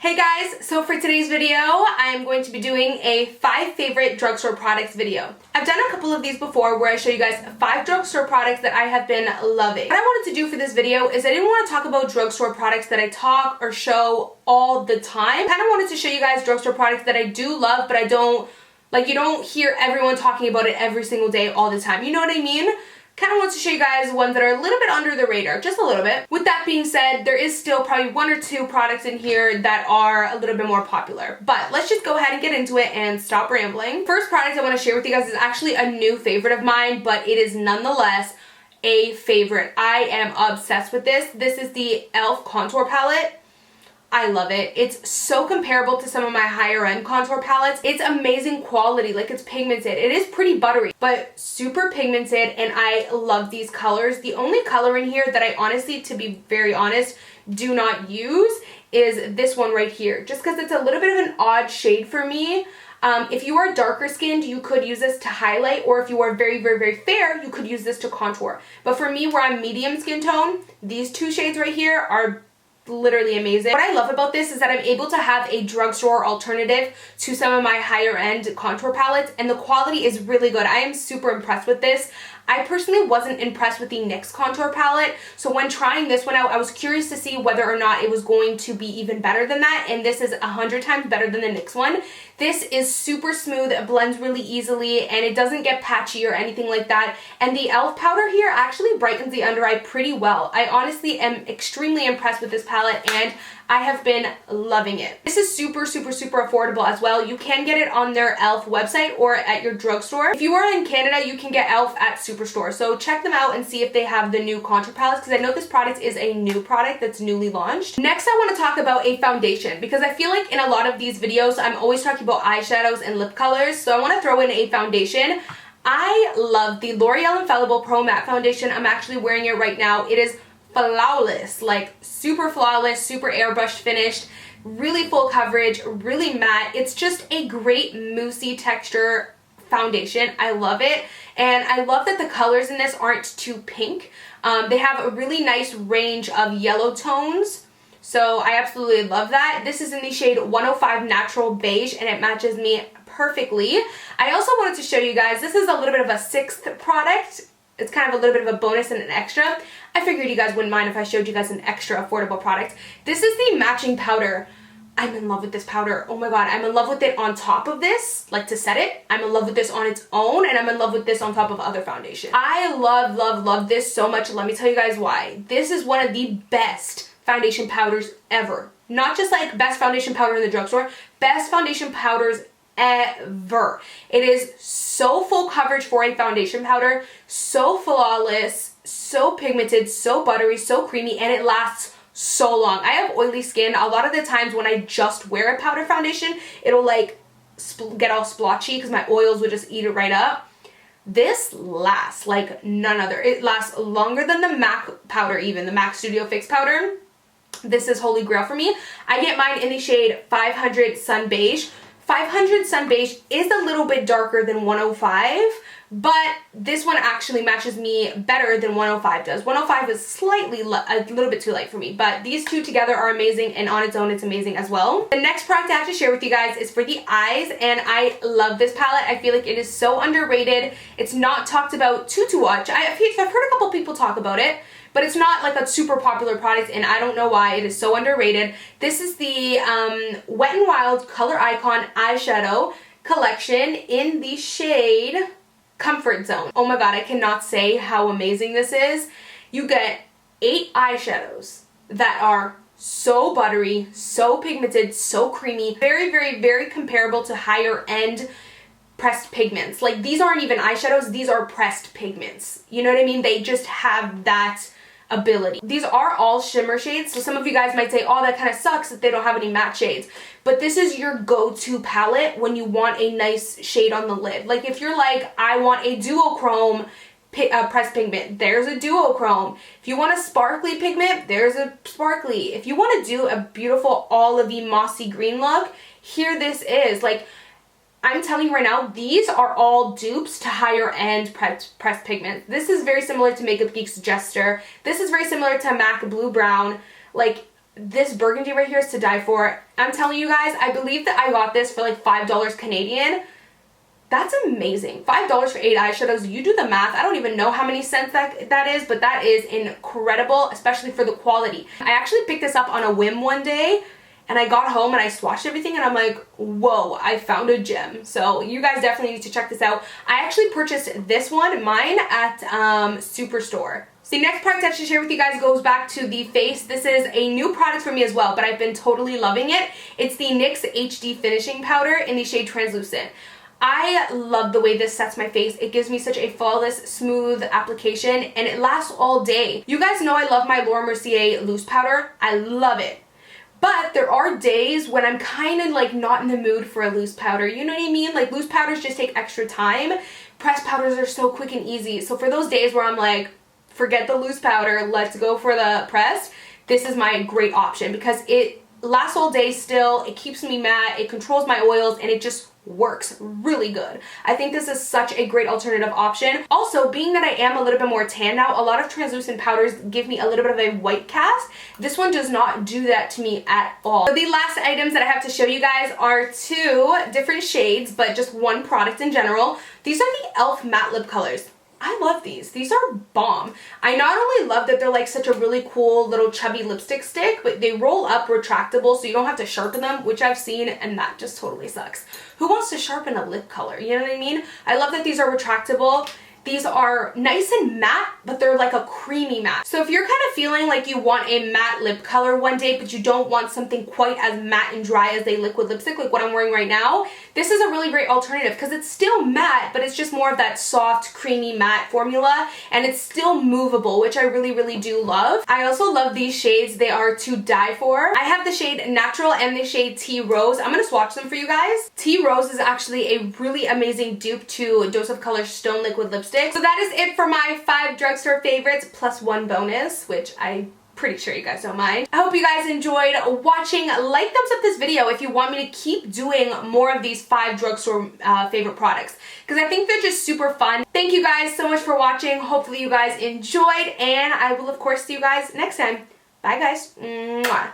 Hey guys, so for today's video, I'm going to be doing a 5 favorite drugstore products video. I've done a couple of these before where I show you guys 5 drugstore products that I have been loving. What I wanted to do for this video is I didn't want to talk about drugstore products that I talk or show all the time. I kind of wanted to show you guys drugstore products that I do love, but I don't, you don't hear everyone talking about it every single day all the time. You know what I mean? Kind of want to show you guys ones that are a little bit under the radar, just a little bit. With that being said, there is still probably 1 or 2 products in here that are a little bit more popular. But let's just go ahead and get into it and stop rambling. First product I want to share with you guys is actually a new favorite of mine, but it is nonetheless a favorite. I am obsessed with this. This is the e.l.f. contour palette. I love it. It's so comparable to some of my higher end contour palettes. It's amazing quality, like it's pigmented. It is pretty buttery, but super pigmented, and I love these colors. The only color in here that I honestly, to be very honest, do not use is this one right here, just because it's a little bit of an odd shade for me. If you are darker skinned, you could use this to highlight, or if you are very, very, very fair, you could use this to contour. But for me, where I'm medium skin tone, these 2 shades right here are literally amazing. What I love about this is that I'm able to have a drugstore alternative to some of my higher end contour palettes, and the quality is really good. I am super impressed with this. I personally wasn't impressed with the NYX contour palette, so when trying this one out, I was curious to see whether or not it was going to be even better than that, and this is 100 times better than the NYX one. This is super smooth, it blends really easily, and it doesn't get patchy or anything like that, and the e.l.f. powder here actually brightens the under eye pretty well. I honestly am extremely impressed with this palette, and I have been loving it. This is super, super, super affordable as well. You can get it on their e.l.f. website or at your drugstore. If you are in Canada, you can get e.l.f. at Superstore. So check them out and see if they have the new contour palettes, because I know this product is a new product that's newly launched. Next, I want to talk about a foundation, because I feel like in a lot of these videos, I'm always talking about eyeshadows and lip colors. So I want to throw in a foundation. I love the L'Oreal Infallible Pro Matte Foundation. I'm actually wearing it right now. It is flawless, like super flawless, super airbrushed finished, really full coverage, really matte. It's just a great moussey texture foundation. I love it, and I love that the colors in this aren't too pink. They have a really nice range of yellow tones, so I absolutely love that. This is in the shade 105 Natural Beige, and it matches me perfectly. I also wanted to show you guys, this is a little bit of a 6th product. It's kind of a little bit of a bonus and an extra. I figured you guys wouldn't mind if I showed you guys an extra affordable product. This is the matching powder. I'm in love with this powder. Oh my god, I'm in love with it on top of this, like to set it. I'm in love with this on its own, and I'm in love with this on top of other foundation. I love, love, love this so much. Let me tell you guys why. This is one of the best foundation powders ever. Not just like best foundation powder in the drugstore, best foundation powders ever. It is so full coverage for a foundation powder, so flawless, so pigmented, so buttery, so creamy, and it lasts so long. I have oily skin. A lot of the times when I just wear a powder foundation, it'll like get all splotchy because my oils would just eat it right up. This lasts like none other. It lasts longer than the MAC powder, even the MAC Studio Fix powder. This is holy grail for me. I get mine in the shade 500 Sun Beige. 500 Sun Beige is a little bit darker than 105, but this one actually matches me better than 105 does. 105 is slightly, a little bit too light for me, but these 2 together are amazing, and on its own, it's amazing as well. The next product I have to share with you guys is for the eyes, and I love this palette. I feel like it is so underrated. It's not talked about too much. I've heard a couple people talk about it, but it's not like a super popular product, and I don't know why. It is so underrated. This is the Wet n Wild Color Icon Eyeshadow Collection in the shade Comfort Zone. Oh my god, I cannot say how amazing this is. You get 8 eyeshadows that are so buttery, so pigmented, so creamy, very, very, very comparable to higher end pressed pigments. Like, these aren't even eyeshadows, these are pressed pigments. You know what I mean? They just have that ability. These are all shimmer shades, so some of you guys might say, oh, that kind of sucks that they don't have any matte shades. But this is your go-to palette when you want a nice shade on the lid. Like, if you're like, I want a duochrome pressed pigment, there's a duochrome. If you want a sparkly pigment, there's a sparkly. If you want to do a beautiful olivey mossy green look, here this is. Like, I'm telling you right now, these are all dupes to higher end pressed pigments. This is very similar to Makeup Geek's Jester. This is very similar to MAC Blue Brown. Like, This burgundy right here is to die for. I'm telling you guys, I believe that I got this for like $5 Canadian. That's amazing. $5 for 8 eyeshadows. You do the math. I don't even know how many cents that is, but that is incredible, especially for the quality. I actually picked this up on a whim one day, and I got home and I swatched everything and I'm like, whoa, I found a gem. So you guys definitely need to check this out. I actually purchased this one, mine, at Superstore. So the next product I have to share with you guys goes back to the face. This is a new product for me as well, but I've been totally loving it. It's the NYX HD Finishing Powder in the shade Translucent. I love the way this sets my face. It gives me such a flawless, smooth application, and it lasts all day. You guys know I love my Laura Mercier loose powder. I love it. But there are days when I'm kind of like not in the mood for a loose powder. You know what I mean? Like loose powders just take extra time. Pressed powders are so quick and easy. So for those days where I'm like, forget the loose powder, let's go for the pressed, this is my great option because it lasts all day still, it keeps me matte, it controls my oils, and it just works really good. I think this is such a great alternative option. Also, being that I am a little bit more tan now, a lot of translucent powders give me a little bit of a white cast. This one does not do that to me at all. So the last items that I have to show you guys are 2 different shades, but just one product in general. These are the e.l.f. matte lip colors. I love these. These are bomb. I not only love that they're like such a really cool little chubby lipstick stick, but they roll up retractable so you don't have to sharpen them, which I've seen, and that just totally sucks. Who wants to sharpen a lip color? You know what I mean? I love that these are retractable. These are nice and matte, but they're like a creamy matte. So if you're kind of feeling like you want a matte lip color one day, but you don't want something quite as matte and dry as a liquid lipstick like what I'm wearing right now, this is a really great alternative because it's still matte, but it's just more of that soft, creamy matte formula, and it's still movable, which I really, really do love. I also love these shades. They are to die for. I have the shade Natural and the shade Tea Rose. I'm going to swatch them for you guys. Tea Rose is actually a really amazing dupe to Dose of Color Stone Liquid Lipstick. So that is it for my 5 drugstore favorites plus 1 bonus, which I'm pretty sure you guys don't mind. I hope you guys enjoyed watching. Like, thumbs up this video if you want me to keep doing more of these 5 drugstore favorite products, because I think they're just super fun. Thank you guys so much for watching. Hopefully you guys enjoyed, and I will of course see you guys next time. Bye guys. Mwah.